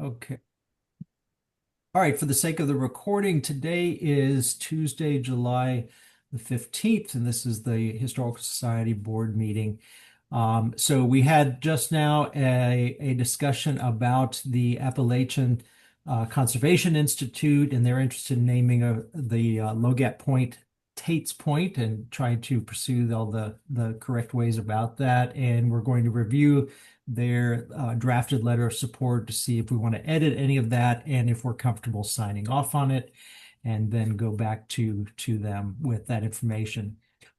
Okay. All right, for the sake of the recording, today is Tuesday, July the 15th, and this is the Historical Society Board meeting. So we had just now a discussion about the Appalachian Conservation Institute and their interest in naming the Logat Point Tate's Point and trying to pursue all the correct ways about that. And we're going to review their drafted letter of support to see if we want to edit any of that and if we're comfortable signing off on it, and then go back to them with that information.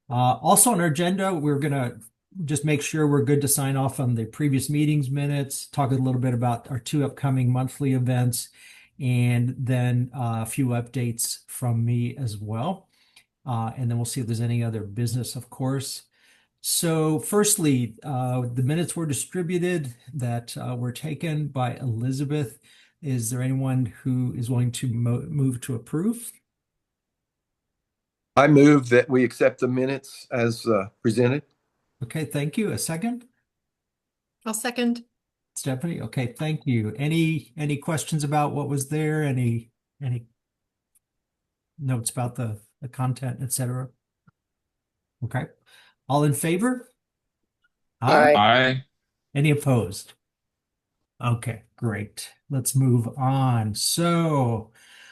Also on our agenda, we're going to just make sure we're good to sign off on the previous meetings minutes, talk a little bit about our two upcoming monthly events, and then a few updates from me as well. And then we'll see if there's any other business, of course. So firstly, the minutes were distributed that were taken by Elizabeth. Is there anyone who is willing to move to approve? I move that we accept the minutes as presented. Okay, thank you. A second? I'll second. Stephanie? Okay, thank you. Any questions about what was there? Any notes about the content, etc.? Okay. All in favor? Aye. Aye. Any opposed? Okay, great. Let's move on. So,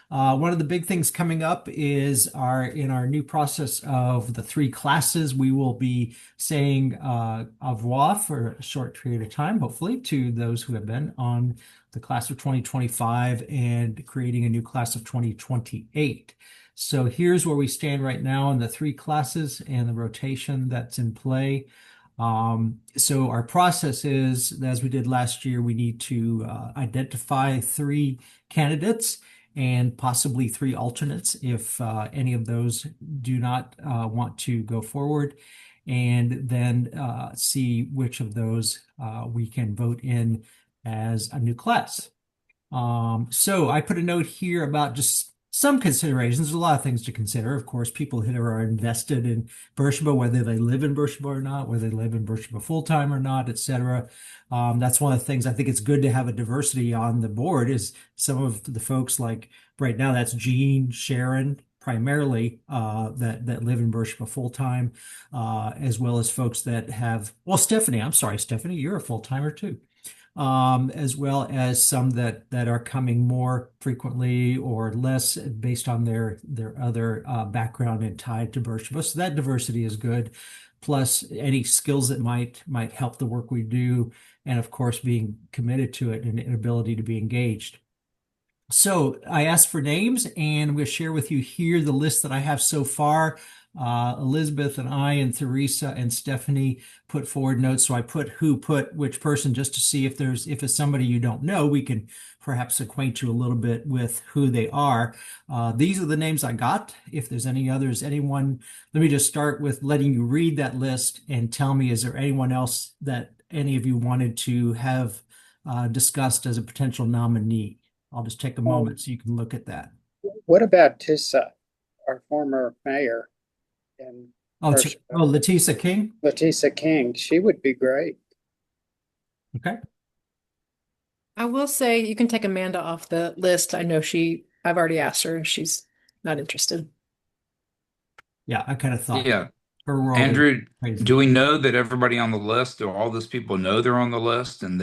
one of the big things coming up is in our new process of the three classes, we will be saying au revoir for a short period of time, hopefully, to those who have been on the class of 2025 and creating a new class of 2028. So here's where we stand right now in the three classes and the rotation that's in play. So our process is, as we did last year, we need to identify three candidates and possibly three alternates if any of those do not want to go forward, and then see which of those we can vote in as a new class. So I put a note here about just some considerations. There's a lot of things to consider. Of course, people who are invested in Beersheba, whether they live in Beersheba or not, whether they live in Beersheba full-time or not, etc. That's one of the things I think it's good to have a diversity on the board is some of the folks like right now, that's Jean, Sharon, primarily that live in Beersheba full-time, as well as folks that have, well, Stephanie, I'm sorry, Stephanie, you're a full-timer too. As well as some that are coming more frequently or less based on their other background and tied to Beersheba. So that diversity is good. Plus any skills that might help the work we do, and of course being committed to it and an ability to be engaged. So I asked for names, and I'm going to share with you here the list that I have so far. Elizabeth and I and Theresa and Stephanie put forward notes. So I put who put which person just to see if it's somebody you don't know, we can perhaps acquaint you a little bit with who they are. These are the names I got. If there's any others, anyone, let me just start with letting you read that list and tell me, is there anyone else that any of you wanted to have discussed as a potential nominee? I'll just take a moment so you can look at that. What about Tissa, our former mayor? And Letisa King? Letisa King, she would be great. Okay. I will say you can take Amanda off the list. I know I've already asked her and she's not interested. Yeah, I kind of thought. Yeah. Her role Andrew, crazy. do we know that everybody on the list, do all those people know they're on the list and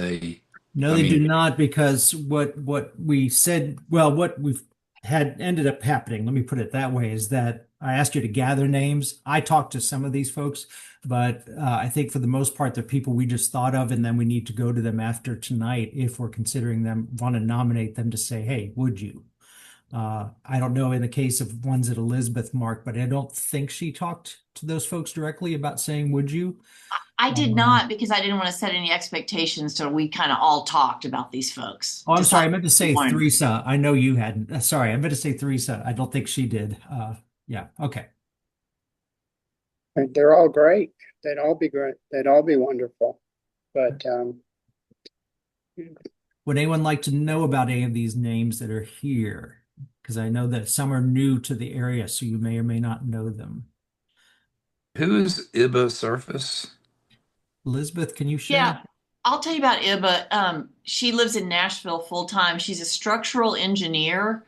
No, they do not, because what we said, well, what we've had ended up happening, let me put it that way, is that I asked you to gather names. I talked to some of these folks, but I think for the most part, they're people we just thought of, and then we need to go to them after tonight if we're considering them, want to nominate them to say, hey, would you? I don't know in the case of ones that Elizabeth marked, but I don't think she talked to those folks directly about saying, would you? I did not, because I didn't want to set any expectations till we kind of all talked about these folks. Oh, I'm sorry. I Decided meant to say one. Theresa. I know you hadn't. Sorry, I meant to say Theresa. I don't think she did. Yeah. Okay. And they're all great. They'd all be great. They'd all be wonderful. But Would anyone like to know about any of these names that are here? Because I know that some are new to the area, so you may or may not know them. who is Iba Surface? Elizabeth, can you share? Yeah. I'll tell you about Iba. She lives in Nashville full time. She's a structural engineer.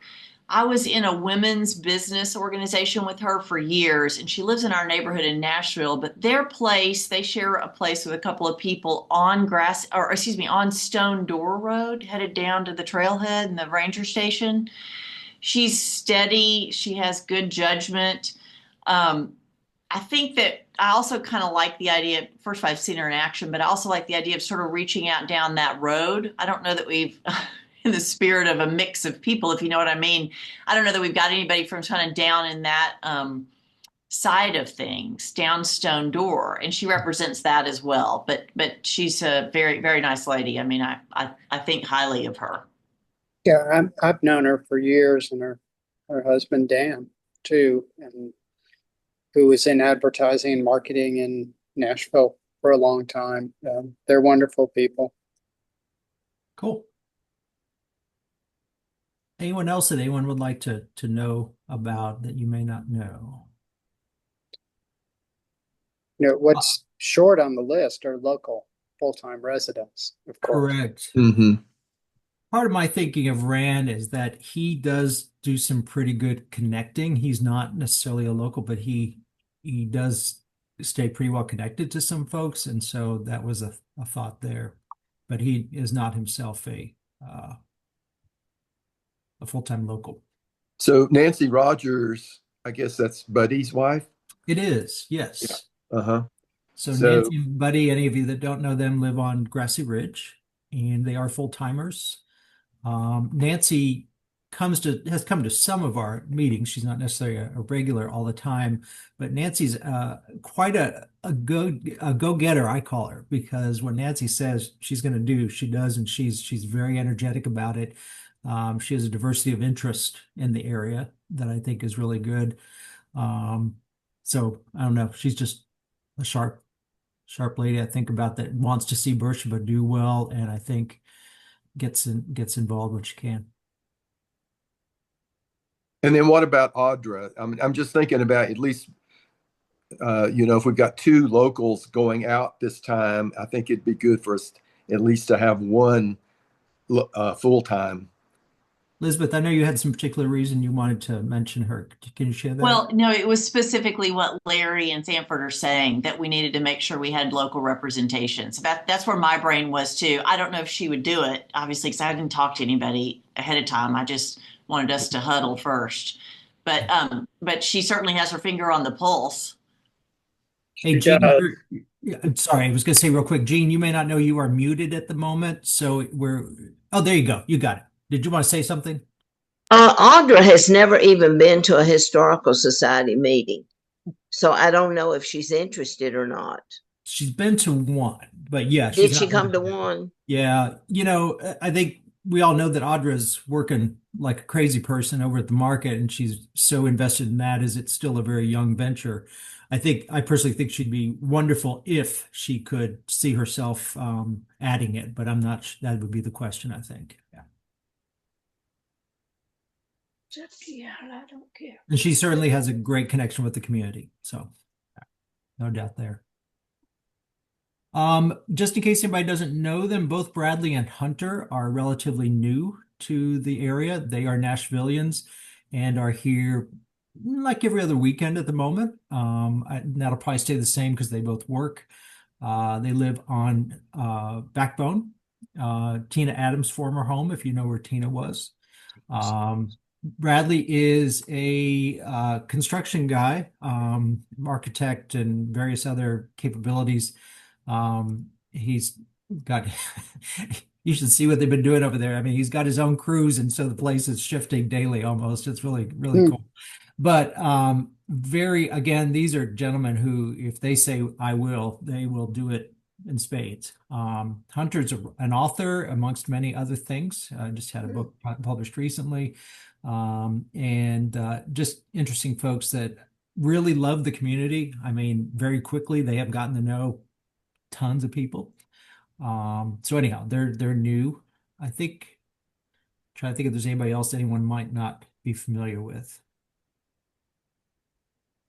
I was in a women's business organization with her for years, and she lives in our neighborhood in Nashville. But their place, they share a place with a couple of people on on Stone Door Road, headed down to the trailhead and the ranger station. She's steady. She has good judgment. Um, I think that I also kind of like the idea. First, I've seen her in action, but I also like the idea of sort of reaching out down that road. I don't know that we've, in the spirit of a mix of people, if you know what I mean, I don't know that we've got anybody from kind of down in that side of things, down Stone Door, and she represents that as well. But she's a very, very nice lady. I mean, I think highly of her. Yeah, I've known her for years, and her husband Dan too, and who was in advertising and marketing in Nashville for a long time. They're wonderful people. Cool. Anyone else that anyone would like to know about that you may not know? You know, what's short on the list are local full-time residents, of course. Correct. Mm-hmm. Part of my thinking of Rand is that he does do some pretty good connecting. He's not necessarily a local, but he does stay pretty well connected to some folks, and so that was a thought there. But he is not himself a full-time local. So Nancy Rogers, I guess that's Buddy's wife. It is, yes. Uh-huh. So So- Nancy and Buddy, any of you that don't know them, live on Grassy Ridge, and they are full-timers. Nancy has come to some of our meetings. She's not necessarily a regular all the time, but Nancy's quite a go-getter, I call her, because what Nancy says she's going to do, she does, and she's very energetic about it. She has a diversity of interest in the area that I think is really good. So I don't know, she's just a sharp lady, I think, about that, wants to see Beersheba do well, and I think gets involved when she can. And then what about Audra? I'm just thinking about at least, if we've got two locals going out this time, I think it'd be good for us at least to have one full-time. Elizabeth, I know you had some particular reason you wanted to mention her. Can you share that? Well, no, it was specifically what Larry and Sanford are saying, that we needed to make sure we had local representation. So that's where my brain was too. I don't know if she would do it, obviously, because I didn't talk to anybody ahead of time. I just wanted us to huddle first. But she certainly has her finger on the pulse. Hey, Gene, I'm sorry, I was going to say real quick, Gene, you may not know you are muted at the moment, so oh, there you go. You got it. Did you want to say something? Audra has never even been to a historical society meeting, so I don't know if she's interested or not. She's been to one, but yeah. Did she come to one? Yeah. I think we all know that Audra's working like a crazy person over at the market, and she's so invested in that as it's still a very young venture. I personally think she'd be wonderful if she could see herself adding it, but I'm not, that would be the question, I think. Yeah. Yeah, I don't care. And she certainly has a great connection with the community. So no doubt there. Just in case anybody doesn't know them, both Bradley and Hunter are relatively new to the area. They are Nashvillians and are here like every other weekend at the moment. That'll probably stay the same because they both work. They live on Backbone, Tina Adams' former home, if you know where Tina was. Bradley is a construction guy, architect and various other capabilities. He's got, you should see what they've been doing over there. I mean, he's got his own crews, and so the place is shifting daily almost. It's really, really cool. But again, these are gentlemen who, if they say, I will, they will do it in spades. Hunter's an author, amongst many other things. Just had a book published recently. Just interesting folks that really love the community. I mean, very quickly, they have gotten to know tons of people. So anyhow, they're new. Trying to think if there's anybody else anyone might not be familiar with.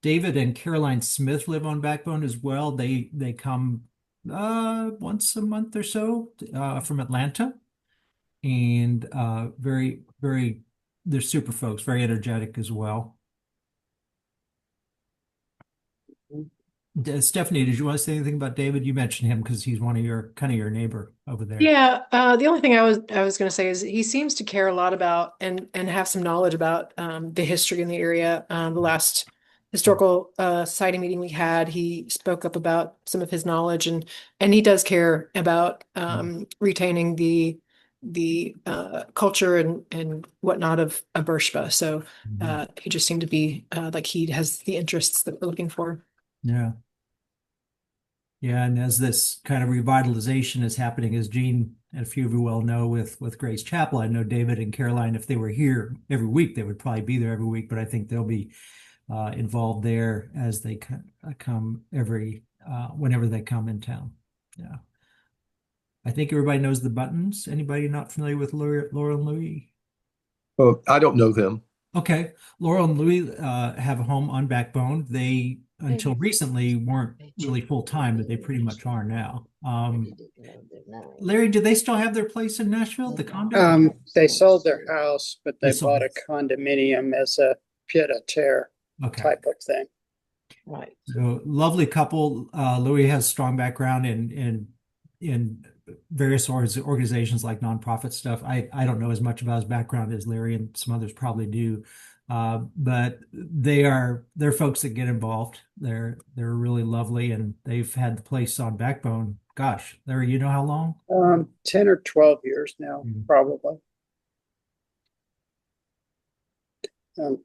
David and Caroline Smith live on Backbone as well. They come once a month or so from Atlanta, and very they're super folks, very energetic as well. Stephanie, did you want to say anything about David? You mentioned him because he's one of your kind of your neighbor over there. Yeah, the only thing I was going to say is he seems to care a lot about and have some knowledge about the history in the area. The last historical society meeting we had, he spoke up about some of his knowledge, and he does care about retaining the culture and whatnot of Beersheba. So he just seemed to be like he has the interests that we're looking for. Yeah. Yeah, and as this kind of revitalization is happening, as Gene and a few of you well know, with Grace Chapel, I know David and Caroline, if they were here every week, they would probably be there every week. But I think they'll be involved there as they come every whenever they come in town. Yeah, I think everybody knows the Buttons. Anybody not familiar with Laurel and Louis? Well, I don't know them. Okay, Laurel and Louis have a home on Backbone. They until recently weren't really full time, but they pretty much are now. Larry, do they still have their place in Nashville, the condo? They sold their house, but They they sold bought a it. condominium as a pied a terre Okay. type of thing. Right. So lovely couple. Louis has strong background in various organizations like nonprofit stuff. I don't know as much about his background as Larry and some others probably do. But they're folks that get involved. They're really lovely, and they've had the place on Backbone. Gosh, Larry, you know how long? 10 or 12 years now, Mhm. probably.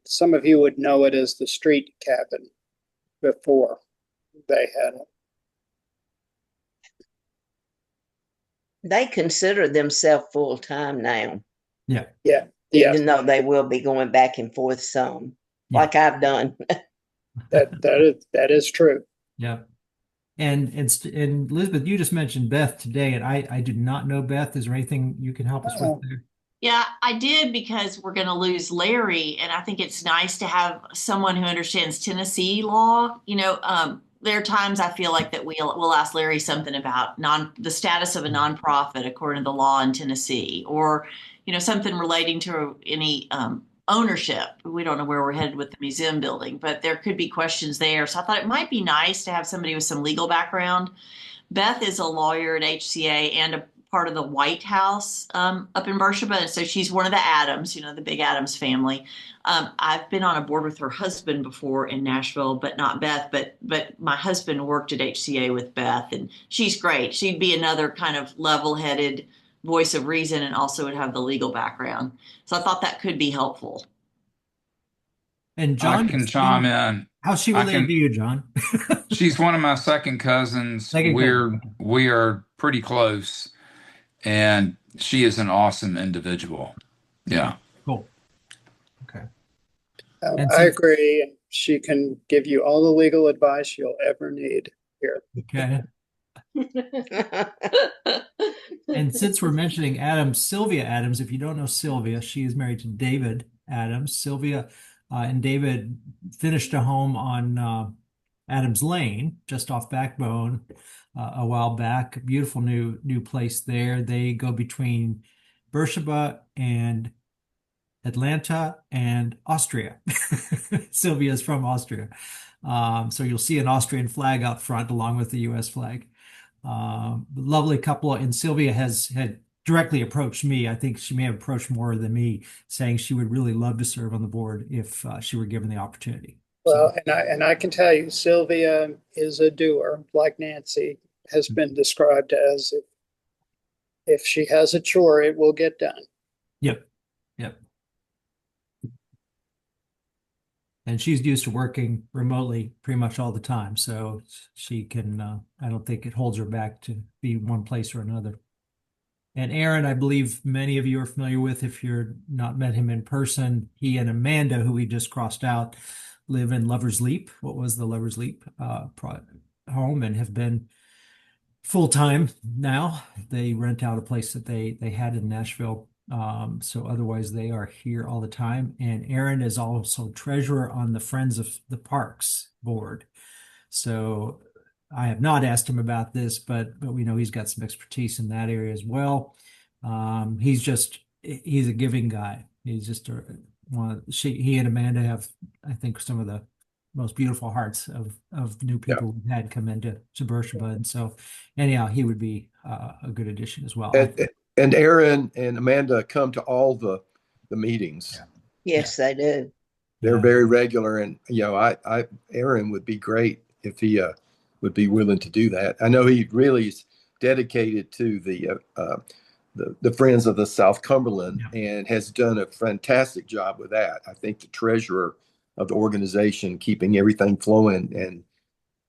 Some of you would know it as the street cabin before they had it. They consider themselves full-time now, Yeah. Yeah, yeah, even though they will be going back and forth some, Yeah. like I've done. that is true. Yeah. And Elizabeth, you just mentioned Beth today, and I do not know Beth. Is there anything you can help us with there? Yeah, I did because we're going to lose Larry, and I think it's nice to have someone who understands Tennessee law. There are times I feel like that we'll ask Larry something about the status of a nonprofit according to the law in Tennessee, or something relating to any ownership. We don't know where we're headed with the museum building, but there could be questions there. So I thought it might be nice to have somebody with some legal background. Beth is a lawyer at HCA and a part of the White House up in Beersheba. And so she's one of the Adams, the big Adams family. I've been on a board with her husband before in Nashville, but not Beth. But my husband worked at HCA with Beth, and she's great. She'd be another kind of level-headed voice of reason, and also would have the legal background. So I thought that could be helpful. And I John, can chime in. how's she related to you, John? She's one of my second cousins. Second cousin. We are pretty close, and she is an awesome individual. Yeah. Cool. Okay. I agree. She can give you all the legal advice you'll ever need here. Okay. And since we're mentioning Adams, Sylvia Adams, if you don't know Sylvia, she is married to David Adams. Sylvia and David finished a home on Adams Lane, just off Backbone, a while back. Beautiful new place there. They go between Beersheba and Atlanta and Austria. Sylvia is from Austria. So you'll see an Austrian flag out front along with the US flag. Lovely couple. And Sylvia had directly approached me. I think she may have approached more than me, saying she would really love to serve on the board if she were given the opportunity. Well, and I can tell you, Sylvia is a doer, like Nancy has been described as. If she has a chore, it will get done. Yep. And she's used to working remotely pretty much all the time, so she can. I don't think it holds her back to be one place or another. And Aaron, I believe many of you are familiar with, if you're not met him in person. He and Amanda, who we just crossed out, live in Lover's Leap. What was the Lover's Leap home, and have been full time now. They rent out a place that they had in Nashville. So otherwise they are here all the time. And Aaron is also treasurer on the Friends of the Parks board. So I have not asked him about this, but we know he's got some expertise in that area as well. He's a giving guy. He's just he and Amanda have, I think, some of the most beautiful hearts of new Yeah. people we've had come into Beersheba. And so anyhow, he would be a good addition as well. And Aaron and Amanda come to all the meetings. Yes, they do. They're Yeah. very regular, and Aaron would be great if he would be willing to do that. I know he really is dedicated to the Friends of the South Cumberland and has done a fantastic job with that. I think the treasurer of the organization, keeping everything flowing, and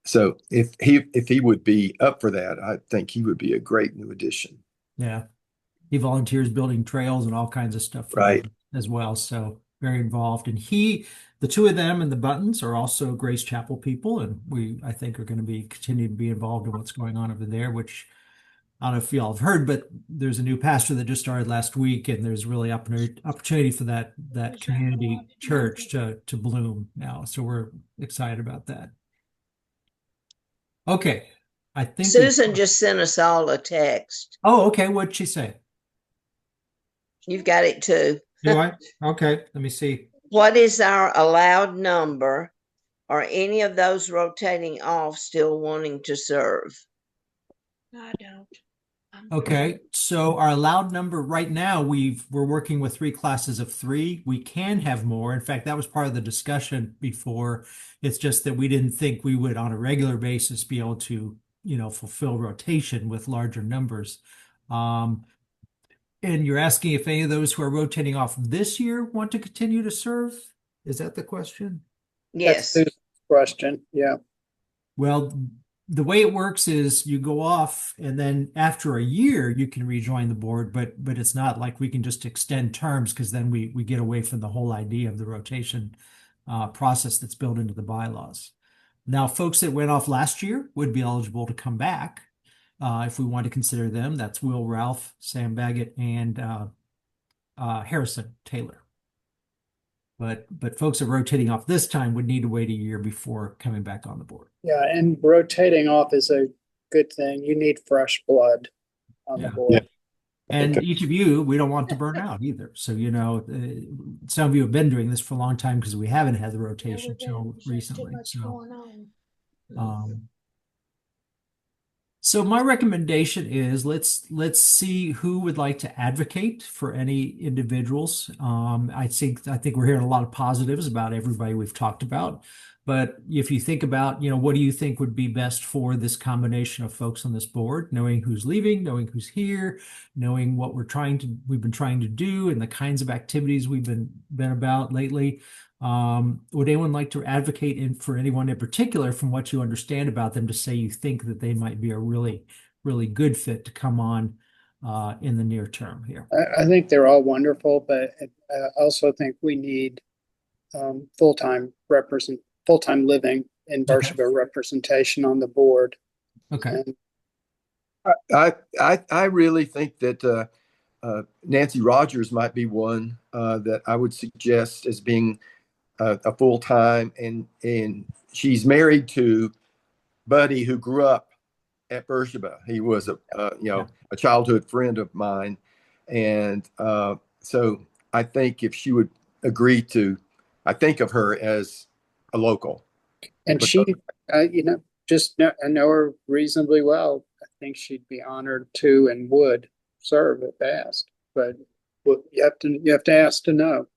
so if he would be up for that, I think he would be a great new addition. Yeah. He volunteers building trails and all kinds of stuff for Right. them as well. So very involved. And the two of them and the Buttons are also Grace Chapel people. And I think, are going to continue to be involved in what's going on over there, which I don't know if y'all have heard, but there's a new pastor that just started last week, and there's really opportunity for that community church to bloom now. So we're excited about that. Okay. I think Susan just sent us all a text. Oh, okay. What'd she say? You've got it too. Do I? Okay. Let me see. What is our allowed number? Are any of those rotating off still wanting to serve? I don't. Okay, so our allowed number right now, we're working with 3 classes of 3. We can have more. In fact, that was part of the discussion before. It's just that we didn't think we would, on a regular basis, be able to, fulfill rotation with larger numbers. And you're asking if any of those who are rotating off this year want to continue to serve? Is that the question? Yes. That's Susan's question. Yeah. Well, the way it works is you go off, and then after a year you can rejoin the board, but it's not like we can just extend terms, because then we get away from the whole idea of the rotation process that's built into the bylaws. Now, folks that went off last year would be eligible to come back if we want to consider them. That's Will Ralph, Sam Baggett, and Harrison Taylor. But folks that are rotating off this time would need to wait a year before coming back on the board. Yeah, and rotating off is a good thing. You need fresh blood on the board. Yeah. And each of you, we don't want to burn out either. So, some of you have been doing this for a long time because we haven't had the rotation until recently. So my recommendation is let's see who would like to advocate for any individuals. I think we're hearing a lot of positives about everybody we've talked about. But if you think about, what do you think would be best for this combination of folks on this board, knowing who's leaving, knowing who's here, knowing what we've been trying to do, and the kinds of activities we've been about lately. Would anyone like to advocate for anyone in particular, from what you understand about them, to say you think that they might be a really, really good fit to come on in the near term here? I think they're all wonderful, but I also think we need full-time living in Beersheba representation on the board. Okay. And I really think that Nancy Rogers might be one that I would suggest as being a full-time, and she's married to Buddy, who grew up at Beersheba. He was a childhood friend of mine, and so I think if she would agree to, I think of her as a local. And she, I know her reasonably well. I think she'd be honored to and would serve if asked. But you have to ask to know.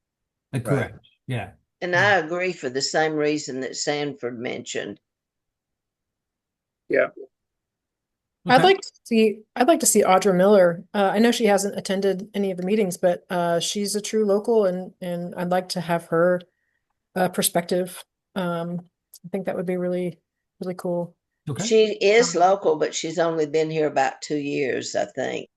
Correct. Right. Yeah. And I agree for the same reason that Sanford mentioned. Yeah. Okay. I'd like to see Audra Miller. I know she hasn't attended any of the meetings, but she's a true local, and I'd like to have her perspective. I think that would be really, really cool. Okay. She is local, but she's only been here about 2 years, I think.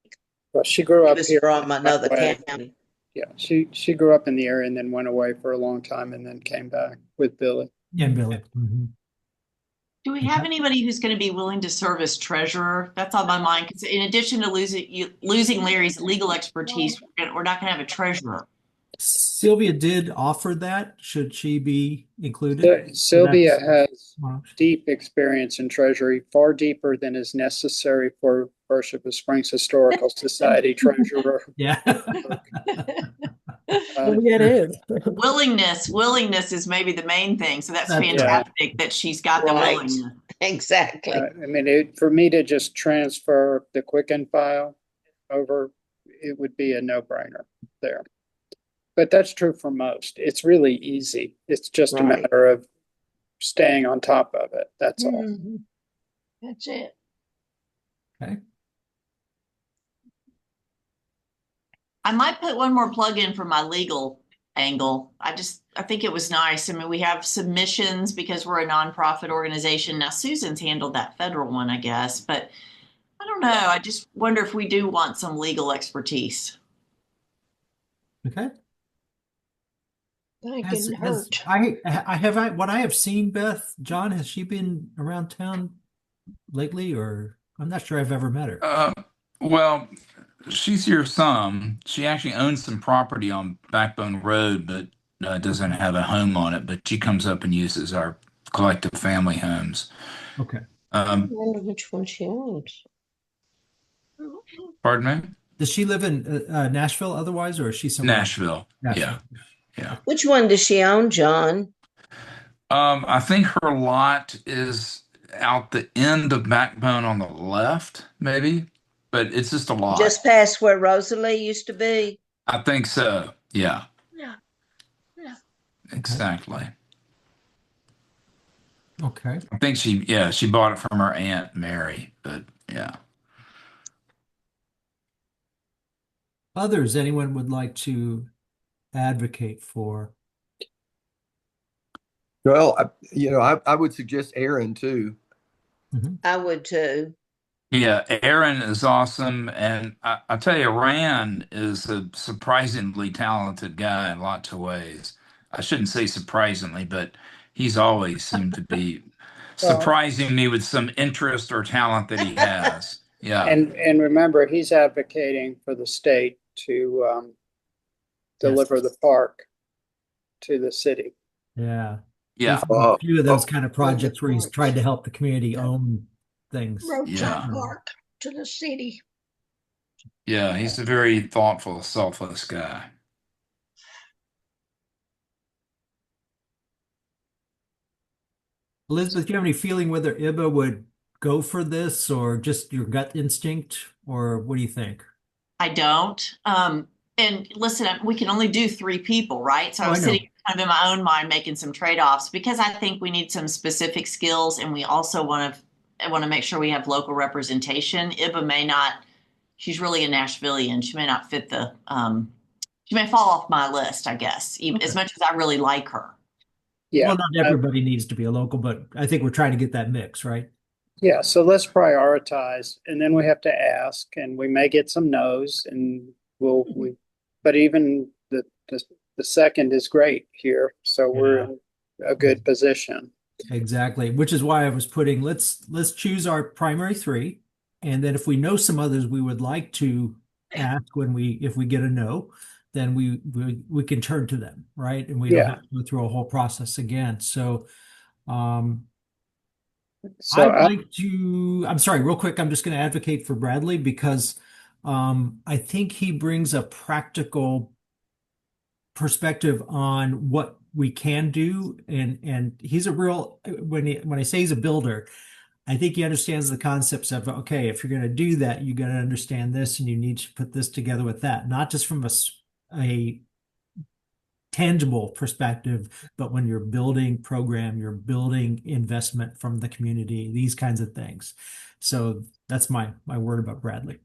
Well, she grew She up was here. from another Way. county. Yeah, she grew up in the area and then went away for a long time and then came back with Billy. Yeah, Billy. Mm-hmm. Do we have anybody who's going to be willing to serve as treasurer? That's on my mind, because in addition to losing Larry's legal expertise, we're not going to have a treasurer. Sylvia did offer that. Should she be included? Sylvia has Well, deep experience in treasury, far deeper than is necessary for Worship of Springs Historical Society treasurer. yeah. Yeah, it is. Willingness is maybe the main thing. So that's That's right. fantastic that she's got the Right. willingness. Exactly. I mean, for me to just transfer the Quicken file over, it would be a no-brainer there. But that's true for most. It's really easy. It's just a Right. matter of staying on top of it. That's all. Mhm. That's it. Okay. I might put one more plug in for my legal angle. I think it was nice. I mean, we have submissions because we're a nonprofit organization. Now, Susan's handled that federal one, I guess, but I don't know. I just wonder if we do want some legal expertise. Okay. That Has, can has hurt. what I have seen, Beth, John, has she been around town lately, or I'm not sure I've ever met her. Well, she's here some. She actually owns some property on Backbone Road, but doesn't have a home on it. But she comes up and uses our collective family homes. Okay. I wonder which one she owns. Pardon me? Does she live in Nashville otherwise, or is she somewhere else? Nashville. Nashville. Yeah. Which one does she own, John? I think her lot is out the end of Backbone on the left, maybe, but it's just a lot. Just past where Rosalie used to be? I think so. Yeah, Yeah. Yeah. exactly. Okay. I think she bought it from her Aunt Mary, but yeah. Others, anyone would like to advocate for? Well, I would suggest Aaron too. I would too. Yeah, Aaron is awesome. And I tell you, Rand is a surprisingly talented guy in lots of ways. I shouldn't say surprisingly, but he's always seemed to be surprising me with some interest or talent that he has. Yeah. And remember, he's advocating for the state to deliver the park to the city. Yeah. Yeah. He's done a few of those kind of projects where he's tried to help the community own things. Yeah. Park to the city. Yeah. He's a very thoughtful, selfless guy. Elizabeth, do you have any feeling whether IBA would go for this, or just your gut instinct, or what do you think? I don't. And listen, we can only do 3 people, right? So I was I know. sitting kind of in my own mind making some trade-offs because I think we need some specific skills, and we also want to make sure we have local representation. IBA may not. She's really a Nashvilleian. She may not fit the. She may fall off my list, I guess, even as much as I really like her. Yeah. Well, not everybody needs to be a local, but I think we're trying to get that mix, right? Yeah, so let's prioritize, and then we have to ask, and we may get some no's, and but even the second is great here, so we're in a good position. Exactly, which is why I was putting let's choose our primary 3, and then if we know some others we would like to ask if we get a no, then we can turn to them, right? And we don't have to go through a whole process again. So I'm sorry, real quick, I'm just going to advocate for Bradley because I think he brings a practical perspective on what we can do, and he's a real when I say he's a builder, I think he understands the concepts of, okay, if you're going to do that, you got to understand this, and you need to put this together with that, not just from a tangible perspective, but when you're building program, you're building investment from the community, these kinds of things. So that's my word about Bradley.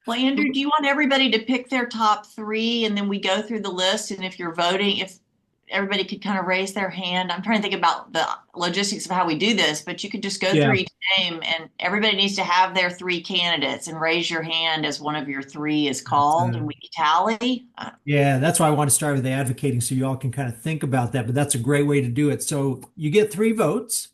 Well, Andrew, do you want everybody to pick their top 3 and then we go through the list? And if you're voting, if everybody could kind of raise their hand. I'm trying to think about the logistics of how we do this, but you could just go through each name and everybody needs to have their 3 candidates and raise your hand as one of your 3 is called and we tally. Yeah, that's why I want to start with the advocating so you all can kind of think about that, but that's a great way to do it. So you get 3 votes.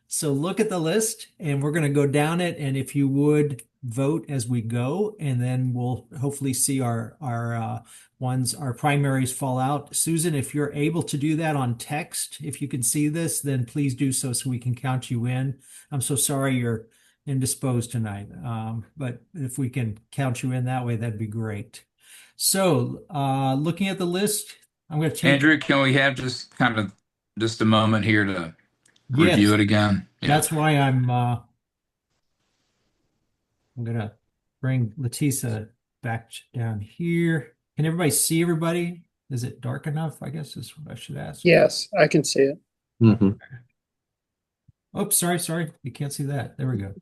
So look at the list and we're going to go down it. And if you would vote as we go, and then we'll hopefully see our our primaries fall out. Susan, if you're able to do that on text, if you can see this, then please do so we can count you in. I'm so sorry you're indisposed tonight, but if we can count you in that way, that'd be great. So, looking at the list, I'm going to take. Andrew, can we have just a moment here to review Yes, it again? Yeah. that's why I'm gonna bring Leticia back down here. Can everybody see everybody? Is it dark enough? I guess is what I should ask. Yes, I can see it. Mhm. Oh, sorry. You can't see that. There we go.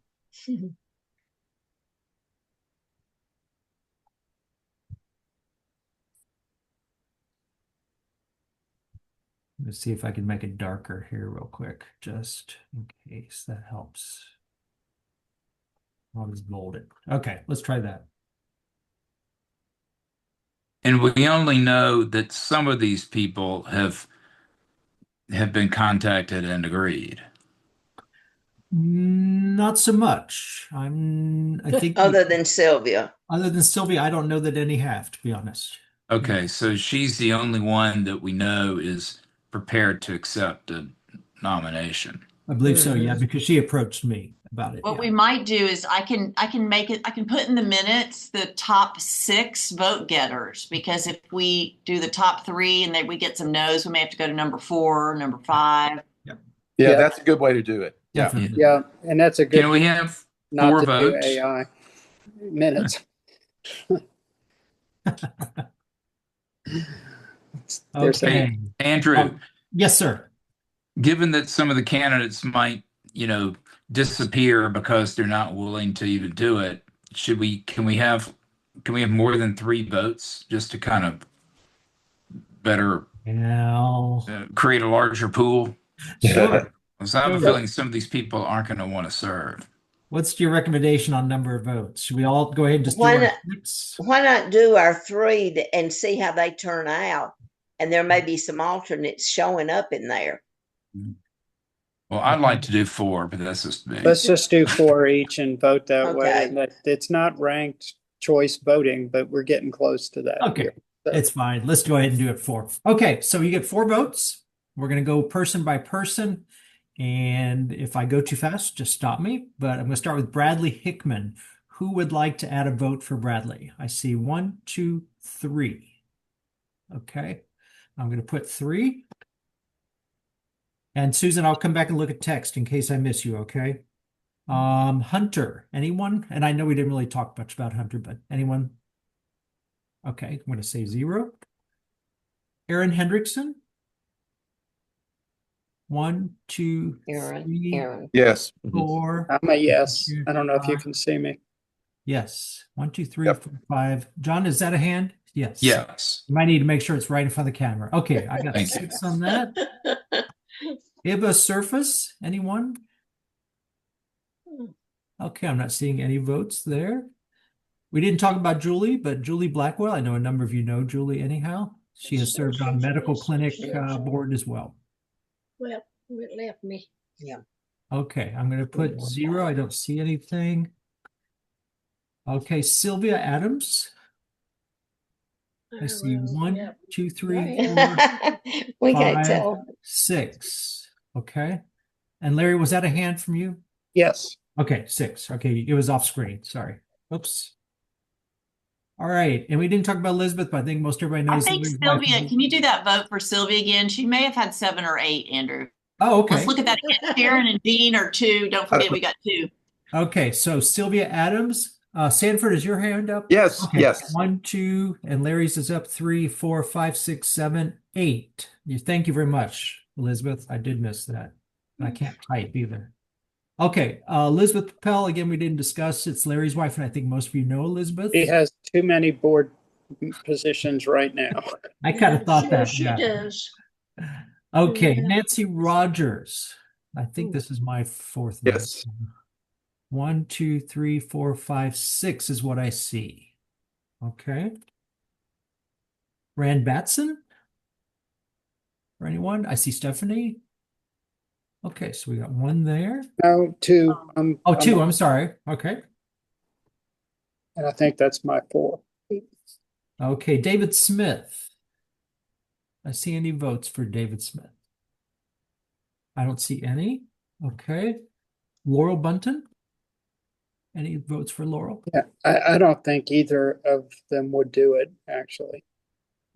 Let's see if I can make it darker here real quick, just in case that helps. I'll just bold it. Okay, let's try that. And we only know that some of these people have been contacted and agreed. Not so much. I think Other than Sylvia. other than Sylvia, I don't know that any have, to be honest. Okay, so she's the only one that we know is prepared to accept a nomination. I believe so, yeah, because she approached me about it. What Yeah. we might do is I can put in the minutes the top 6 vote getters, because if we do the top 3 and then we get some no's, we may have to go to number 4, number 5. Yeah, Yeah. that's a good way to do it. Yeah. Definitely. Yeah, and that's a good Can we have not 4 to do votes? AI minutes. There's Okay. Andrew, Yes, sir. given that some of the candidates might, disappear because they're not willing to even do it, can we have more than 3 votes just to kind of better Now, create a larger pool? sure. Because I have a Sure. feeling some of these people aren't going to want to serve. What's your recommendation on number of votes? Should we all go ahead and just do Why our not? 6? Why not do our 3 and see how they turn out? And there may be some alternates showing up in there. Well, I'd like to do 4, but that's just me. Let's just do 4 each and vote that way. Okay. And that it's not ranked choice voting, but we're getting close to that. Okay. here. It's fine. Let's go ahead and do it 4. Okay, so you get 4 votes. We're going to go person by person. And if I go too fast, just stop me. But I'm going to start with Bradley Hickman. Who would like to add a vote for Bradley? I see 1, 2, 3. Okay. I'm going to put 3. And Susan, I'll come back and look at text in case I miss you, okay? Hunter, anyone? And I know we didn't really talk much about Hunter, but anyone? Okay, I'm going to say 0. Aaron Hendrickson? 1, 2, Aaron, 3, Aaron. Yes. Mhm. 4. I'm a yes. 2, I don't know if you 5. can see me. Yes. 1, 2, 3, Yep. 4, 5. John, is that a hand? Yes. Yes. You might need to make sure it's right in front of the camera. Okay, I got Thank 6 on that. Ibba Surface, anyone? Okay, I'm not seeing any votes there. We didn't talk about Julie, but Julie Blackwell, I know a number of you know Julie anyhow. She has served on medical clinic board as well. Well, it left me. Okay, I'm going to put 0. I don't see anything. Okay, Sylvia Adams. I see 1, 2, 3, 4, We can't 5, tell. 6. Okay. And Larry, was that a hand from you? Yes. Okay, 6. Okay, it was off screen. Sorry. Oops. All right. And we didn't talk about Elizabeth, but I think most everybody I knows. think Larry's wife. Sylvia, can you do that vote for Sylvia again? She may have had 7 or 8, Andrew. Oh, okay. Let's look at that again. Sharon and Dean are 2. Don't forget we got 2. Okay, so Sylvia Adams. Sanford, is your hand up? Yes. Okay. Yes. 1, 2, and Larry's is up 3, 4, 5, 6, 7, 8. Thank you very much, Elizabeth. I did miss that. And I can't type either. Okay, Elizabeth Papel, again, we didn't discuss. It's Larry's wife, and I think most of you know Elizabeth. She has too many board positions right now. I kind of thought that. She Yeah. does. Okay, Yeah. Nancy Rogers. I think this is my 4th. Yes. 1, 2, 3, 4, 5, 6 is what I see. Okay. Rand Batson? For anyone? I see Stephanie. Okay, so we got 1 there. No, 2. Oh, 2. I'm sorry. Okay. And I think that's my 4. Okay, David Smith. I see any votes for David Smith? I don't see any. Okay. Laurel Bunton? Any votes for Laurel? Yeah, I don't think either of them would do it, actually.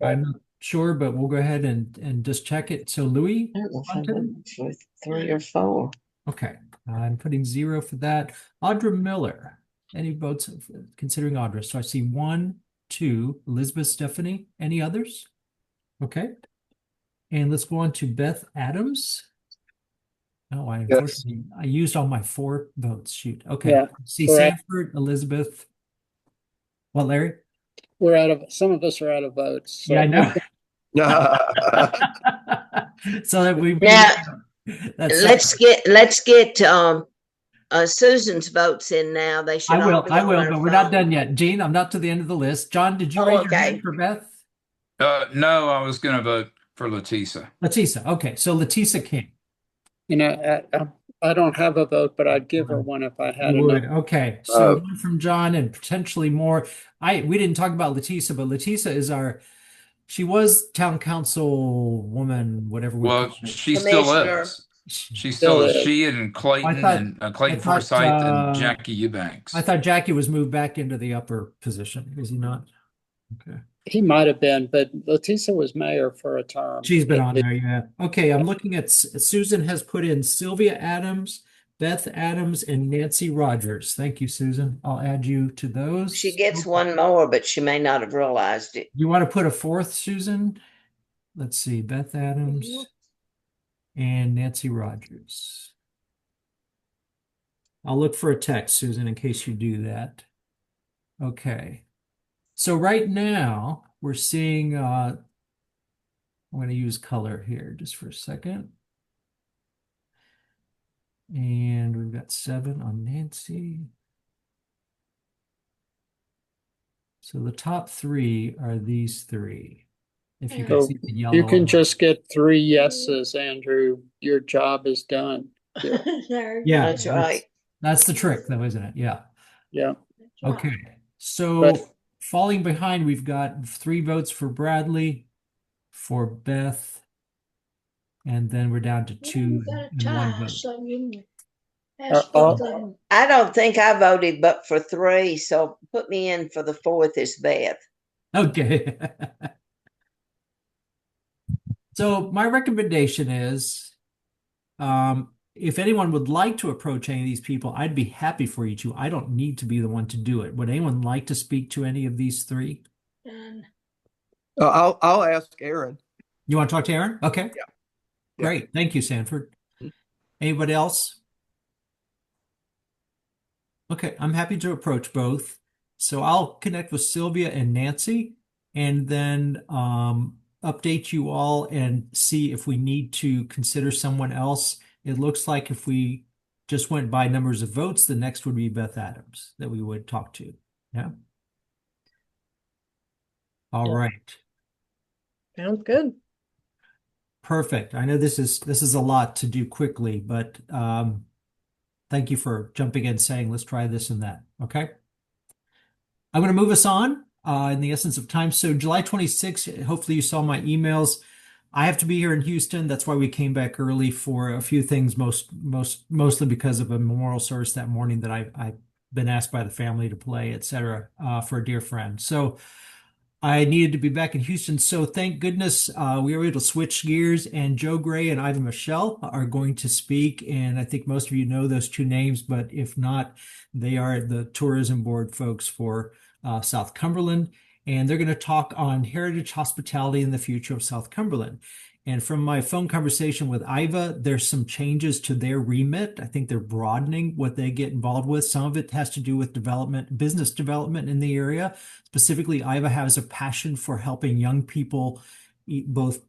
I'm not sure, but we'll go ahead and just check it. So Louis I don't know if I Bunton? voted for 3 or 4. Okay, I'm putting 0 for that. Audra Miller. Any votes considering Audra? So I see 1, 2, Elizabeth Stephanie. Any others? Okay. And let's go on to Beth Adams. Oh, I Yes. unfortunately I used all my 4 votes. Shoot. Okay. Yeah, See correct. Sanford, Elizabeth. What, Larry? Some of us are out of votes. So Yeah, I know. So that we Now, that's let's get Susan's votes in now. They should I all will, be I on will, our but we're not phone. done yet. Gene, I'm not to the end of the list. John, did you Oh, raise your okay. hand for Beth? No, I was going to vote for Letisa. Letisa. Okay, so Letisa King. I don't have a vote, but I'd give her one if I had You would. enough. Okay, so one from John and potentially more. We didn't talk about Letisa, but Letisa is she was town council woman, whatever we Well, call it. she still Commissioner. is. She Still still is. is. She and Clayton I thought, Forsyth and Jackie Eubanks. I thought Jackie was moved back into the upper position. Is he not? Okay. He might have been, but Letisa was mayor for a term. She's been on there, yeah. Okay, I'm looking at Susan has put in Sylvia Adams, Beth Adams, and Nancy Rogers. Thank you, Susan. I'll add you to those. She gets one more, but she may not have realized it. You want to put a 4th, Susan? Let's see, Beth Adams and Nancy Rogers. I'll look for a text, Susan, in case you do that. Okay. So right now we're seeing I'm going to use color here just for a second. And we've got 7 on Nancy. So the top 3 are these 3. If you can So see the yellow. you can just get 3 yeses, Andrew. Your job is done. Yeah, That's right. That's the trick, though, isn't it? Yeah. Yeah. Okay. So But- falling behind, we've got 3 votes for Bradley, for Beth, and then we're down to 2 and 1 vote. I don't think I voted but for 3, so put me in for the 4th is Beth. Okay. So my recommendation is, if anyone would like to approach any of these people, I'd be happy for you to. I don't need to be the one to do it. Would anyone like to speak to any of these 3? I'll ask Aaron. You want to talk to Aaron? Okay. Yeah. Great. Thank you, Sanford. Anybody else? Okay, I'm happy to approach both. So I'll connect with Sylvia and Nancy and then update you all and see if we need to consider someone else. It looks like if we just went by numbers of votes, the next would be Beth Adams that we would talk to. Yeah. All right. Sounds good. Perfect. I know this is a lot to do quickly, but thank you for jumping in saying let's try this and that. Okay. I'm going to move us on in the essence of time. So July 26th, hopefully you saw my emails. I have to be here in Houston. That's why we came back early for a few things, mostly because of a memorial service that morning that I've been asked by the family to play, etc., for a dear friend. So I needed to be back in Houston. So thank goodness we were able to switch gears, and Joe Gray and Ivan Michelle are going to speak. And I think most of you know those 2 names, but if not, they are the tourism board folks for South Cumberland. And they're going to talk on heritage hospitality and the future of South Cumberland. And from my phone conversation with Iva, there's some changes to their remit. I think they're broadening what they get involved with. Some of it has to do with development, business development in the area. Specifically, Iva has a passion for helping young people both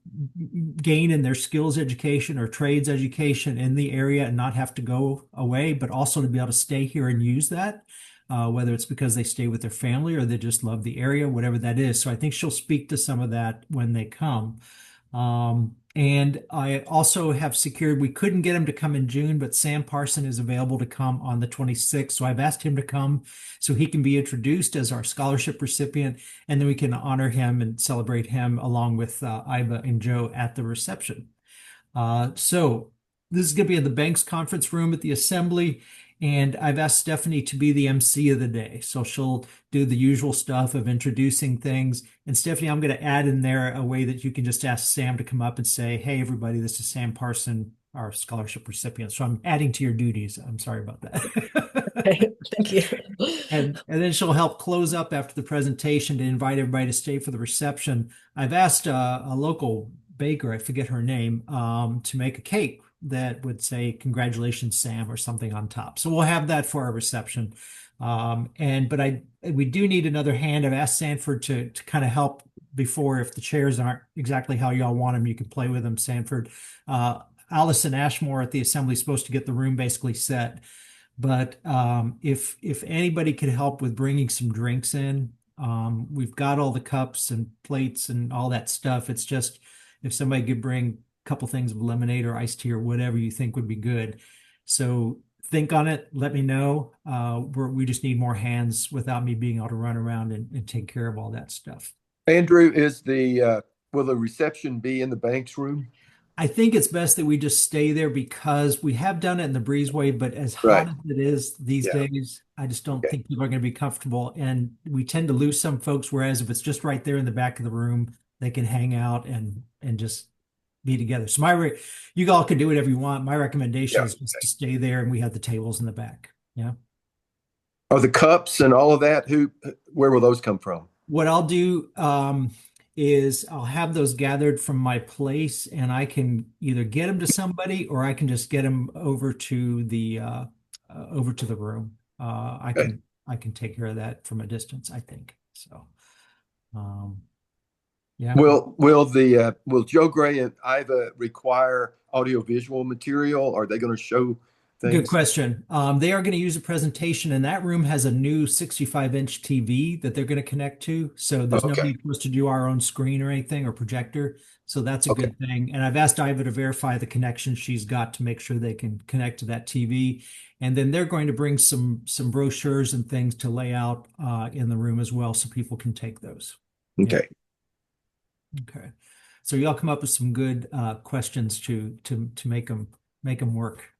gain in their skills education or trades education in the area and not have to go away, but also to be able to stay here and use that. Whether it's because they stay with their family or they just love the area, whatever that is. So I think she'll speak to some of that when they come. And I also have secured, we couldn't get him to come in June, but Sam Parson is available to come on the 26th. So I've asked him to come so he can be introduced as our scholarship recipient, and then we can honor him and celebrate him along with Iva and Joe at the reception. So this is going to be in the Banks Conference Room at the Assembly. And I've asked Stephanie to be the MC of the day. So she'll do the usual stuff of introducing things. And Stephanie, I'm going to add in there a way that you can just ask Sam to come up and say, hey, everybody, this is Sam Parson, our scholarship recipient. So I'm adding to your duties. I'm sorry about that. Okay, thank you. And then she'll help close up after the presentation to invite everybody to stay for the reception. I've asked a local baker, I forget her name, to make a cake that would say congratulations Sam or something on top. So we'll have that for our reception. But we do need another hand. I've asked Sanford to kind of help before, if the chairs aren't exactly how y'all want them, you can play with them, Sanford. Allison Ashmore at the Assembly is supposed to get the room basically set. But if anybody could help with bringing some drinks in, we've got all the cups and plates and all that stuff. It's just if somebody could bring couple things of lemonade or iced tea or whatever you think would be good. So think on it. Let me know. We just need more hands without me being able to run around and take care of all that stuff. Andrew, will the reception be in the Banks room? I think it's best that we just stay there because we have done it in the breezeway, but as hot Right. as it is these days, I just don't Okay. think people are going to be comfortable. And we tend to lose some folks, whereas if it's just right there in the back of the room, they can hang out and just be together. So you all can do whatever you want. My recommendation Yeah. is just to stay there, and we have the tables in the back. Yeah. Are the cups and all of that, where will those come from? What I'll do is I'll have those gathered from my place, and I can either get them to somebody or I can just get them over to the room. Okay. I can take care of that from a distance, I think. So, yeah. Will Joe Gray and Iva require audiovisual material? Are they going to show Good things? question. They are going to use a presentation, and that room has a new 65-inch TV that they're going to connect to. So there's no Okay. need for us to do our own screen or anything or projector. So that's a Okay. good thing. And I've asked Iva to verify the connection she's got to make sure they can connect to that TV. And then they're going to bring some brochures and things to lay out in the room as well, so people can take those. Okay. Okay. So y'all come up with some good questions to make them work.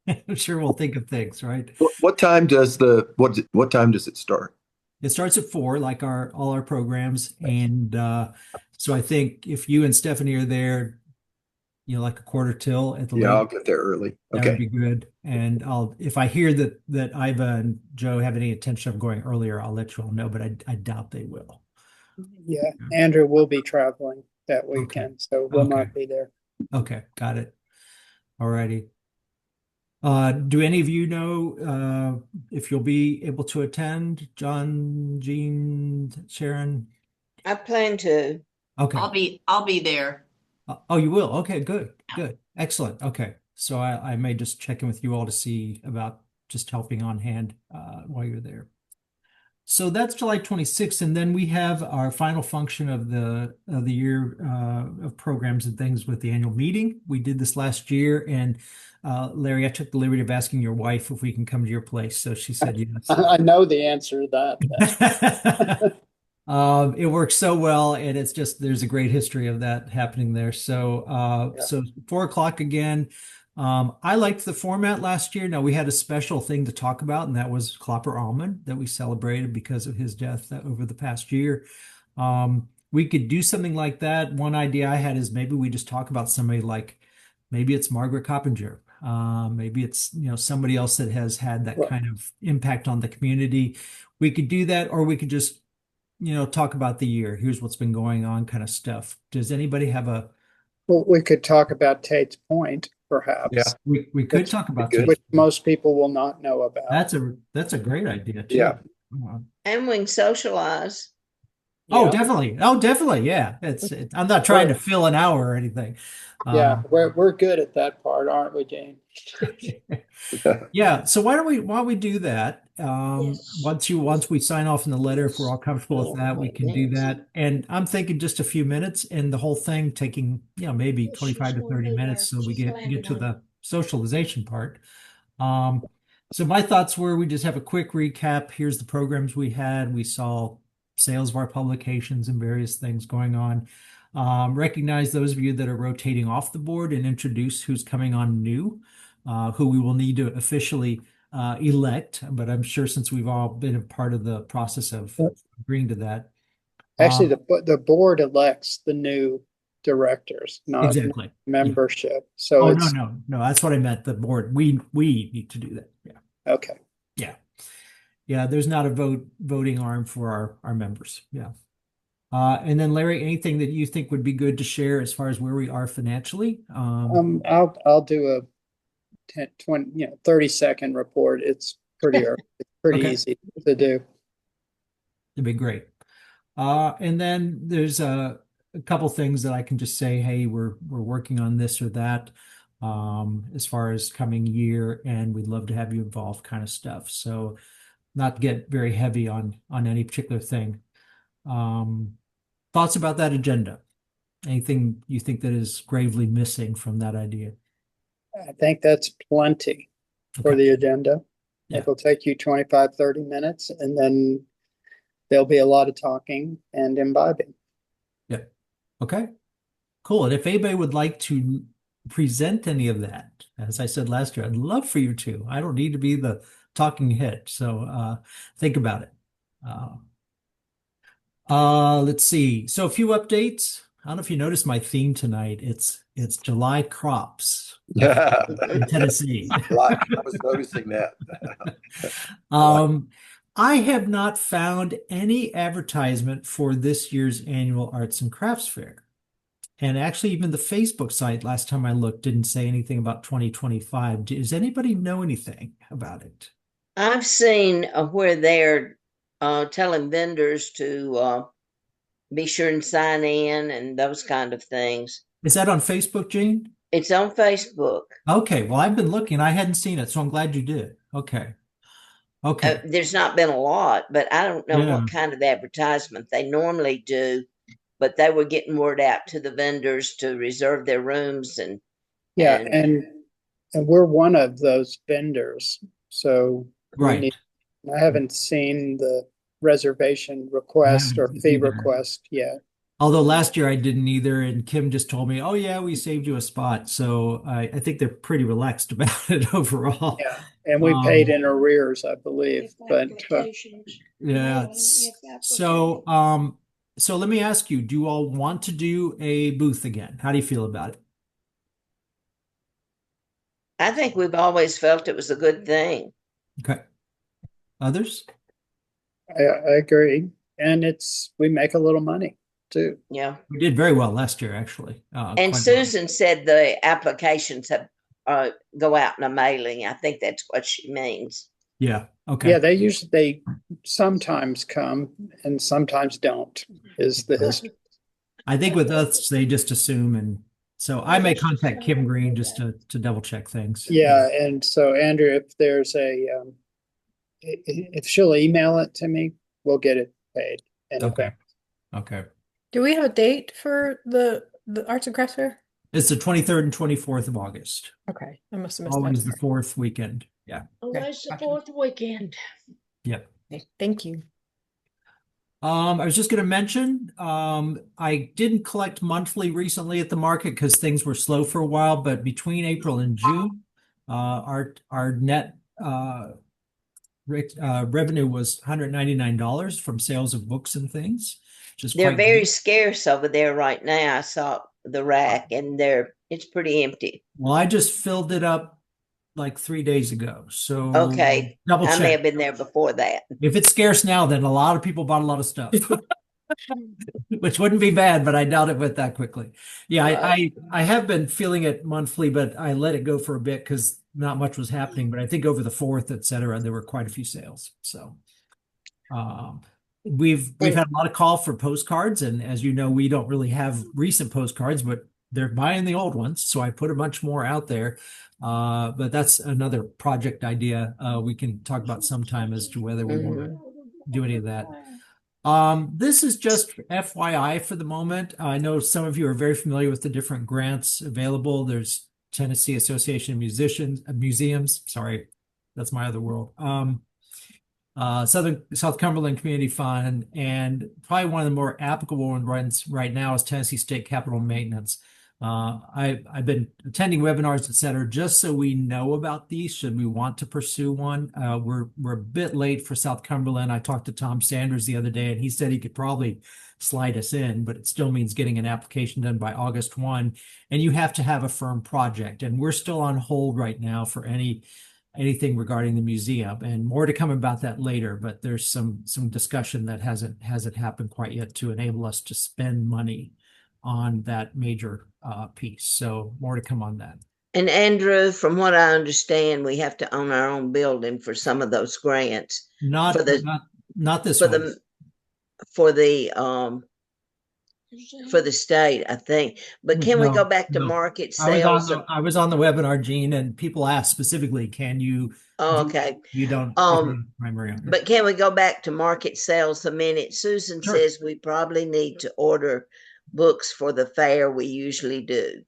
I'm sure we'll think of things, right? What time does it start? It starts at 4, like all our programs. And so I think if you and Stephanie are there, like a quarter till at the Yeah, I'll latest, get there early. that would Okay. be good. And if I hear that Iva and Joe have any intention of going earlier, I'll let you all know, but I doubt they will. Yeah, Andrew will be traveling that weekend, so will Okay. not be there. Okay, got it. All righty. Do any of you know if you'll be able to attend? John, Jean, Sharon? I plan to. Okay. I'll be there. Oh, you will? Okay, good, good. Excellent. Okay. So I may just check in with you all to see about just helping on hand while you're there. So that's July 26th, and then we have our final function of the year of programs and things with the annual meeting. We did this last year, and Larry, I took the liberty of asking your wife if we can come to your place, so she said yes. I know the answer to that. It works so well, and it's just there's a great history of that happening there. So Yeah. so 4 o'clock again. I liked the format last year. Now we had a special thing to talk about, and that was Klopper Allman that we celebrated because of his death over the past year. We could do something like that. One idea I had is maybe we just talk about somebody like maybe it's Margaret Coppinger. Maybe it's somebody else that has had that Right. kind of impact on the community. We could do that, or we could just talk about the year. Here's what's been going on, kind of stuff. Does anybody have Well, we could talk about Tate's Point, perhaps. Yeah. we could Which- talk about good. Which most people will not know about. That's a great idea too. Yeah. And we can socialize. Oh, Yeah. definitely. Oh, definitely. Yeah. I'm not trying to Right. fill an hour or anything. Yeah, we're good at that part, aren't we, Jane? Yeah. So why don't we do that? Yes. once we sign off in the letter, if we're all comfortable with Oh, that, we can do that. And I'm thinking just a few minutes and the whole thing taking, maybe Yeah, she's 25 to gonna 30 be minutes there. so we She's get landing to on the socialization part. Um, so my thoughts were we just have a quick recap. Here's the programs we had. We saw sales of our publications and various things going on. Recognize those of you that are rotating off the board and introduce who's coming on new, who we will need to officially elect. But I'm sure since we've all been a part of the process of Yep. agreeing to that. Actually, Um, the board elects the new directors, not exactly. Yeah. membership. So Oh, it's no. That's what I meant. The board. We need to do that. Yeah. okay. Yeah. Yeah. There's not a voting arm for our members. Yeah. And then Larry, anything that you think would be good to share as far as where we are financially? I'll do a 10, 20, 30-second report. It's it's pretty Okay. easy to do. It'd be great. And then there's a couple things that I can just say, hey, we're working on this or that, as far as coming year, and we'd love to have you involved, kind of stuff. So not to get very heavy on any particular thing. Thoughts about that agenda? Anything you think that is gravely missing from that idea? I think that's plenty for Okay. the agenda. Yeah. It'll take you 25, 30 minutes, and then there'll be a lot of talking and imbibing. Yeah. Okay. Cool. And if anybody would like to present any of that, as I said last year, I'd love for you to. I don't need to be the talking head. So think about it. Let's see. So a few updates. I don't know if you noticed my theme tonight. It's July crops Yeah. in Tennessee. I was noticing that. Um, I have not found any advertisement for this year's annual Arts and Crafts Fair. And actually, even the Facebook site, last time I looked, didn't say anything about 2025. Does anybody know anything about it? I've seen where they're telling vendors to be sure and sign in and those kind of things. Is that on Facebook, Jane? It's on Facebook. Okay, well, I've been looking. I hadn't seen it, so I'm glad you did. Okay. Okay. There's not been a lot, but I don't know Yeah. what kind of advertisement they normally do. But they were getting word out to the vendors to reserve their rooms Yeah, and and we're one of those vendors. So we Right. need, I haven't seen the reservation I request or haven't fee either. request yet. Although last year I didn't either, and Kim just told me, "Oh yeah, we saved you a spot." So I think they're pretty relaxed about it overall. Yeah, and we paid in arrears, I believe, if but applications. Yeah. So let me ask you, do you all want to do a booth again? How do you feel about it? I think we've always felt it was a good thing. Okay. Others? I agree. And we make a little money too. Yeah. We did very well last year, actually. And Quite well. Susan said the applications have go out in a mailing. I think that's what she means. Yeah. Okay. Yeah, they sometimes come and sometimes don't, is the history. I think with us, they just assume, and so I may contact Kim Green just to double check things. Yeah, and so Andrew, if there's if she'll email it to me, we'll get it paid in Okay. advance. Okay. Do we have a date for the Arts and Crafts Fair? It's the 23rd and 24th of August. Okay, I must have missed Always the that. fourth weekend. Yeah. Always the gotcha. fourth weekend. Yep. Okay, thank you. I was just going to mention, I didn't collect monthly recently at the market because things were slow for a while, but between April and June, our net revenue was $199 from sales of books and things, which is They're quite very good. scarce over there right now. I saw the rack and it's pretty empty. Well, I just filled it up like 3 days ago. So Okay. double I may have check. been there before that. If it's scarce now, then a lot of people bought a lot of stuff, which wouldn't be bad, but I doubt it went that quickly. Yeah, I have been feeling it monthly, but I let it go for a bit because not much was happening. But I think over the 4th, et cetera, there were quite a few sales. So we've had a lot of call for postcards, and as you know, we don't really have recent postcards, but they're buying the old ones, so I put a bunch more out there. But that's another project idea we can talk about sometime as to whether we want to do any of that. This is just FYI for the moment. I know some of you are very familiar with the different grants available. There's Tennessee Association of Museums. Sorry, that's my other world. South Cumberland Community Fund, and probably one of the more applicable ones right now is Tennessee State Capital Maintenance. I've been attending webinars, et cetera, just so we know about these should we want to pursue one. We're a bit late for South Cumberland. I talked to Tom Sanders the other day, and he said he could probably slide us in, but it still means getting an application done by August 1. And you have to have a firm project, and we're still on hold right now for anything regarding the museum, and more to come about that later. But there's some discussion that hasn't happened quite yet to enable us to spend money on that major piece. So more to come on that. And Andrew, from what I understand, we have to own our own building for some of those grants. Not for the not this for one. the for the state, I think. But can we No, go back to no. market I was sales? I was on the webinar, Gene, and people asked specifically, can you? Oh, okay. You don't. Primary owner. But can we go back to market sales a minute? Susan Sure. says we probably need to order books for the fair we usually do.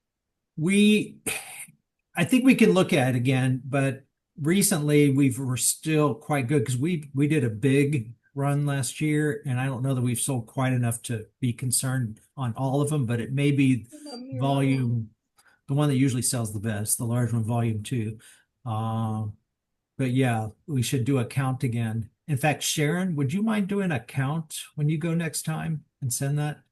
I think we can look at it again, but recently we're still quite good because we did a big run last year, and I don't know that we've sold quite enough to be concerned on all of them, but it may be volume, the one that usually sells the best, the large one, volume 2. But yeah, we should do a count again. In fact, Sharon, would you mind doing a count when you go next time and send that?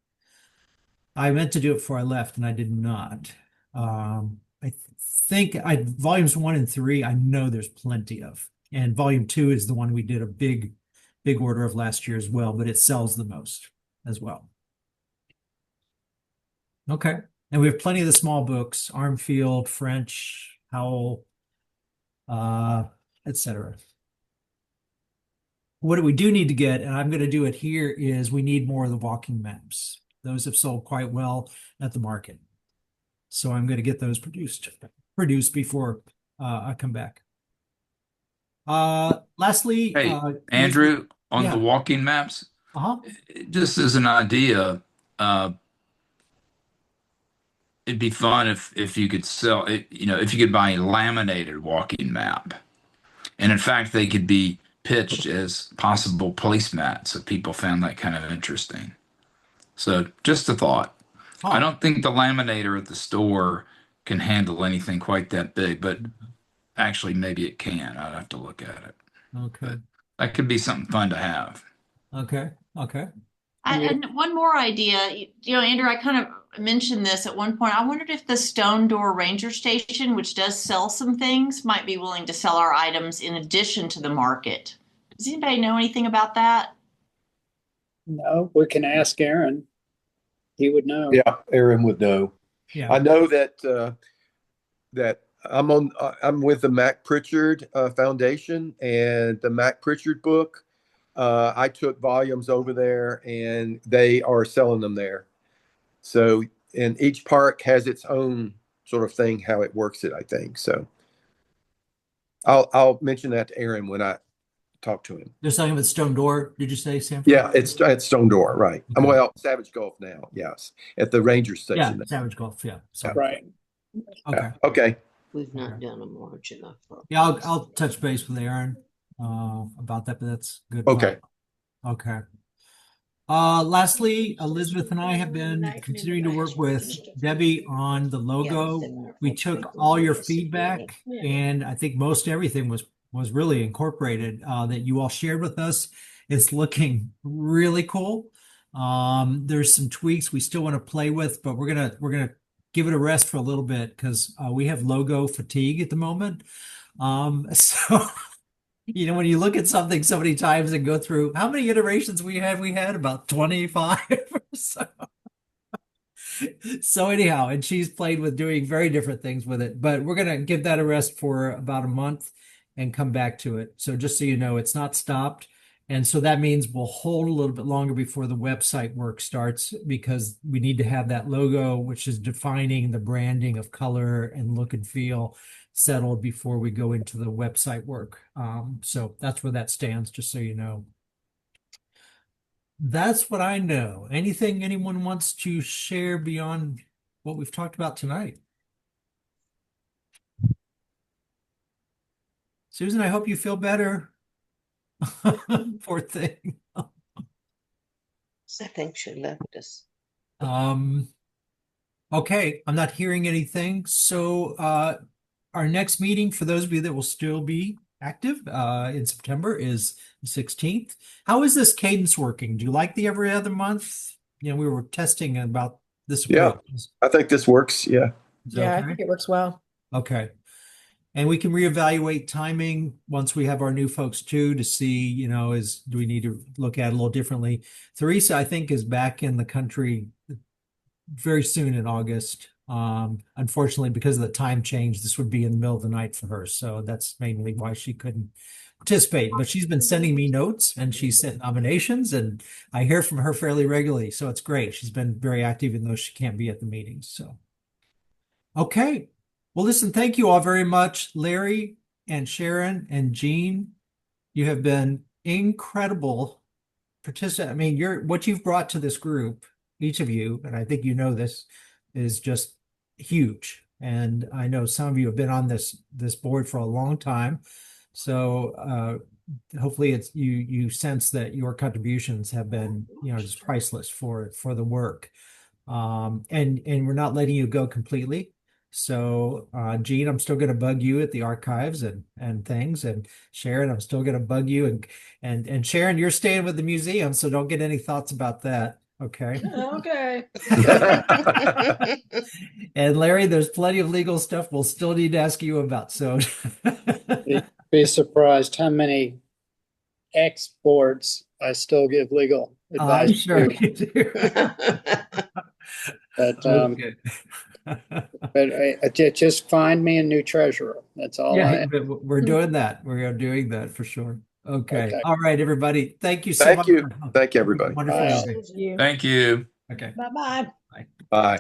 I meant to do it before I left, and I did not. I think volumes 1 and 3, I know there's plenty of, and volume 2 is the one we did a big order of last year as well, but it sells the most as well. Okay, and we have plenty of the small books: Armfield, French, Howell, etc. What we do need to get, and I'm going to do it here, is we need more of the walking maps. Those have sold quite well at the market. So I'm going to get those produced before I come back. Lastly, Hey, Andrew, on yeah. the walking maps, Uh-huh. just as an idea, it'd be fun if you could sell it, if you could buy a laminated walking map. And in fact, they could be pitched as possible placemats if people found that kind of interesting. So just a thought. I don't think the laminator at the store can handle anything quite that big, but actually maybe it can. I'd have to look at it. Okay. But that could be something fun to have. Okay. And one more idea, Andrew, I kind of mentioned this at one point. I wondered if the Stone Door Ranger Station, which does sell some things, might be willing to sell our items in addition to the market. Does anybody know anything about that? No, we can ask Aaron. He would know. Yeah, Aaron would know. Yeah. I know that that I'm with the Mac Pritchard Foundation, and the Mac Pritchard book. I took volumes over there, and they are selling them there. So, and each park has its own sort of thing, how it works it, I think. So I'll mention that to Aaron when I talk to him. They're selling with Stone Door, did you say, Sanford? Yeah, it's Stone Door, right? Okay. Well, Savage Gulf now, yes, at the Ranger Yeah, Station. Savage Gulf. Yeah. So, Right. okay. Okay. We've not done a march enough. Yeah, I'll touch base with Aaron about that, but that's good. Okay. Okay. Lastly, Elizabeth and I have been continuing to work with Debbie on the logo. We took all your feedback, and I think most everything was really incorporated that you all shared with us. It's looking really cool. There's some tweaks we still want to play with, but we're gonna give it a rest for a little bit because we have logo fatigue at the moment. So when you look at something so many times and go through how many iterations we had about 25 or so. So anyhow, and she's played with doing very different things with it, but we're gonna give that a rest for about a month and come back to it. So just so you know, it's not stopped, And so that means we'll hold a little bit longer before the website work starts because we need to have that logo, which is defining the branding of color and look and feel settled before we go into the website work. So that's where that stands, just so you know. That's what I know. Anything anyone wants to share beyond what we've talked about tonight? Susan, I hope you feel better. Poor thing. I think she left us. Okay, I'm not hearing anything. So our next meeting, for those of you that will still be active in September, is the 16th. How is this cadence working? Do you like the every other month? You know, we were testing about this Yeah, approach. I think this works. Yeah. Is that Yeah, I okay? think it works well. Okay. And we can reevaluate timing once we have our new folks too, to see, you know, do we need to look at it a little differently? Theresa, I think, is back in the country very soon in August. Unfortunately, because of the time change, this would be in the middle of the night for her. So that's mainly why she couldn't participate. But she's been sending me notes and she sent nominations, and I hear from her fairly regularly. So it's great. She's been very active, even though she can't be at the meetings. So, okay. Well, listen, thank you all very much, Larry and Sharon and Jean. You have been incredible participant. I mean, what you've brought to this group, each of you, and I think you know this, is just huge. And I know some of you have been on this board for a long time. So hopefully you sense that your contributions have been, you know, just priceless for the work. And we're not letting you go completely. So, Gene, I'm still going to bug you at the archives and things, and Sharon, I'm still going to bug you, and Sharon, you're staying with the museum, so don't get any thoughts about that. Okay. Okay. And Larry, there's plenty of legal stuff we'll still need to ask you about. So, Be surprised how many ex-boards I still give legal I'm advice sure to. you do. But Okay. just find me a new treasurer. That's all Yeah, I. but we're doing that. We are doing that for sure. Okay. Okay. All right, everybody. Thank you so Thank much. you. Thank you, everybody. Wonderful Bye. evening. Thank you. Thank you. Okay. Bye-bye. Bye.